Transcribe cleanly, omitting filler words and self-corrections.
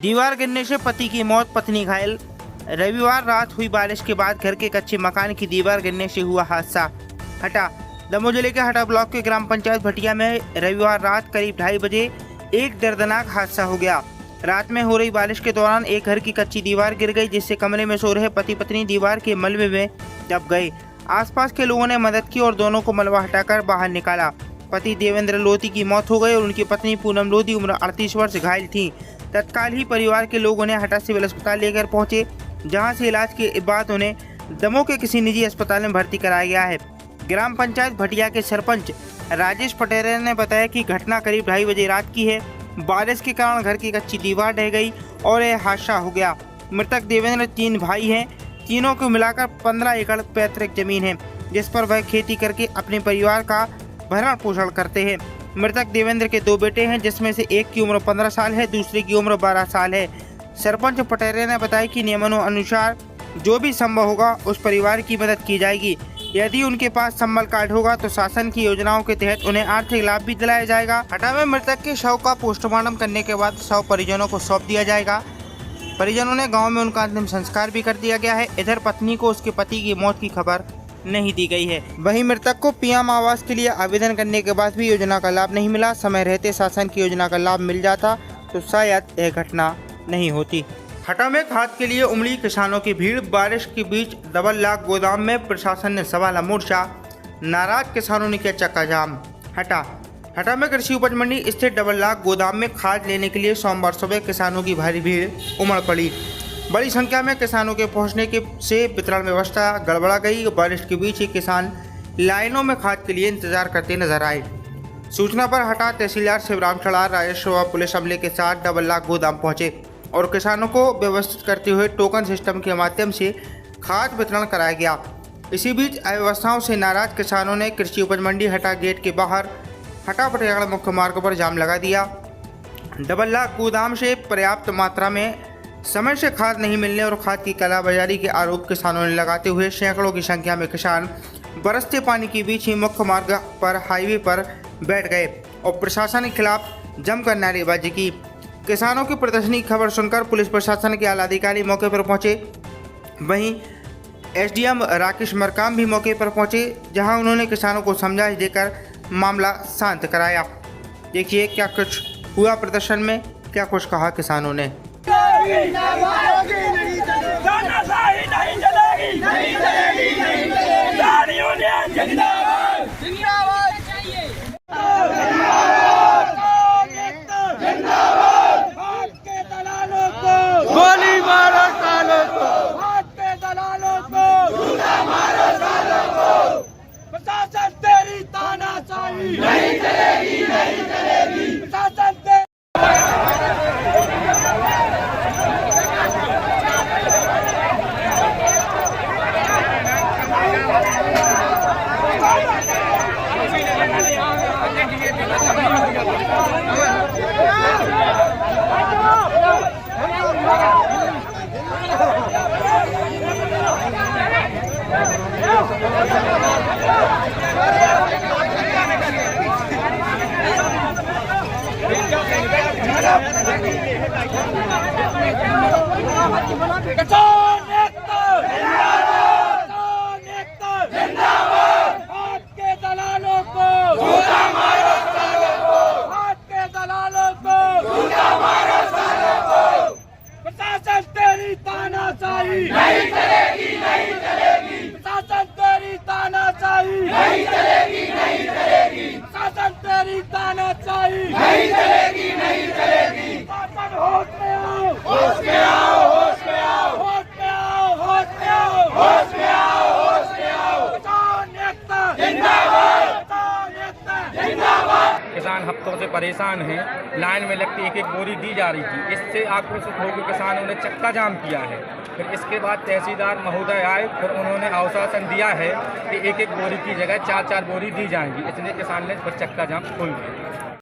दीवार गिरने से पति की मौत, पत्नी घायल। रविवार रात हुई बारिश के बाद घर के कच्चे मकान की दीवार गिरने से हुआ हादसा। हटा दमोह जिले के हटा ब्लॉक के ग्राम पंचायत भटिया में रविवार रात करीब 2:30 बजे एक दर्दनाक हादसा हो गया। रात में हो रही बारिश के दौरान एक घर की कच्ची दीवार गिर गई, जिससे कमरे में सो रहे पति पत्नी दीवार के मलबे में दब गए। आसपास के लोगों ने मदद की और दोनों को मलबा हटाकर बाहर निकाला। पति देवेंद्र लोधी की मौत हो गई और उनकी पत्नी पूनम लोधी उम्र 38 वर्ष घायल थी। तत्काल ही परिवार के लोग उन्हें हटा सिविल अस्पताल लेकर पहुंचे, जहां से इलाज के बाद उन्हें दमोह के किसी निजी अस्पताल में भर्ती कराया गया है। ग्राम पंचायत भटिया के सरपंच राजेश पटेल ने बताया कि घटना करीब 2:30 बजे रात की है। बारिश के कारण घर की कच्ची दीवार ढह गई और यह हादसा हो गया। मृतक देवेंद्र 3 भाई हैं। तीनों को मिलाकर 15 एकड़ पैतृक जमीन है, जिस पर वह खेती करके अपने परिवार का भरण पोषण करते हैं। मृतक देवेंद्र के 2 बेटे हैं, जिसमें से एक की उम्र 15 साल है, दूसरे की उम्र 12 साल है। सरपंच पटेल ने बताया कि नियमों अनुसार जो भी संभव होगा उस परिवार की मदद की जाएगी। यदि उनके पास संबल कार्ड होगा तो शासन की योजनाओं के तहत उन्हें आर्थिक लाभ भी दिलाया जाएगा। हटा में मृतक के शव का पोस्टमार्टम करने के बाद शव परिजनों को सौंप दिया जाएगा। परिजनों ने गाँव में उनका अंतिम संस्कार भी कर दिया गया है। इधर पत्नी को उसके पति की मौत की खबर नहीं दी गई है। वहीं मृतक को पीएम आवास के लिए आवेदन करने के बाद भी योजना का लाभ नहीं मिला। समय रहते शासन की योजना का लाभ मिल जाता तो शायद यह घटना नहीं होती। हटा में खाद के लिए उमड़ी किसानों की भीड़। बारिश के बीच डबल लाख गोदाम में प्रशासन ने संभाला मोर्चा। नाराज किसानों ने किया चक्का जाम। हटा में कृषि उपज मंडी स्थित डबल लाख गोदाम में खाद लेने के लिए सोमवार सुबह किसानों की भारी भीड़ उमड़ पड़ी। बड़ी संख्या में किसानों के पहुंचने से वितरण व्यवस्था गड़बड़ा गई। बारिश के बीच ही किसान लाइनों में खाद के लिए इंतजार करते नजर आए। सूचना पर हटा तहसीलदार शिवराम चढ़ार राजस्व व पुलिस अमले के साथ डबल लाख गोदाम पहुंचे और किसानों को व्यवस्थित करते हुए टोकन सिस्टम के माध्यम से खाद वितरण कराया गया। इसी बीच अव्यवस्थाओं से नाराज किसानों ने कृषि उपज मंडी हटा गेट के बाहर हटा पटियाला मुख्य मार्ग पर जाम लगा दिया। डबल लाख गोदाम से पर्याप्त मात्रा में समय से खाद नहीं मिलने और खाद की कालाबाजारी के आरोप किसानों ने लगाते हुए सैकड़ों की संख्या में किसान बरसते पानी के बीच ही मुख्य मार्ग पर हाईवे पर बैठ गए और प्रशासन के खिलाफ जमकर नारेबाजी की। किसानों की प्रदर्शनी खबर सुनकर पुलिस प्रशासन के आला अधिकारी मौके पर पहुंचे। वहीं एसडीएम राकेश मरकाम भी मौके पर पहुंचे, जहां उन्होंने किसानों को समझाइश देकर मामला शांत कराया। देखिए क्या कुछ हुआ प्रदर्शन में, क्या कुछ कहा किसानों ने। गोली मारो सालों को, हाथ पे दलालों को, झूठा मारो सालों को। प्रशासन तेरी तानाशाही नहीं चलेगी, नहीं चलेगी। प्रशासन जिंदाबाद, हाथ के दलालों को, झूठा मारो सालों को, हाथ के दलालों को, झूठा मारो सालों को। प्रशासन तेरी तानाशाही नहीं चलेगी, नहीं चलेगी। प्रशासन तेरी तानाशाही नहीं चलेगी, नहीं चलेगी। प्रशासन तेरी तानाशाही नहीं चलेगी, नहीं चलेगी। प्रशासन होश में आओ, होश में आओ, होश में आओ, होश में आओ, होश में आओ, होश में आओ, होश में आओ। किसान एकता जिंदाबाद, किसान एकता जिंदाबाद। किसान हफ्तों से परेशान हैं। लाइन में लगती एक एक बोरी दी जा रही थी। इससे आक्रोशित होकर किसानों ने चक्का जाम किया है। फिर इसके बाद तहसीलदार महोदय आए, फिर उन्होंने आश्वासन दिया है कि एक एक बोरी की जगह 4-4 बोरी दी जाएंगी। इसलिए किसान ने फिर चक्का जाम खोल दिया।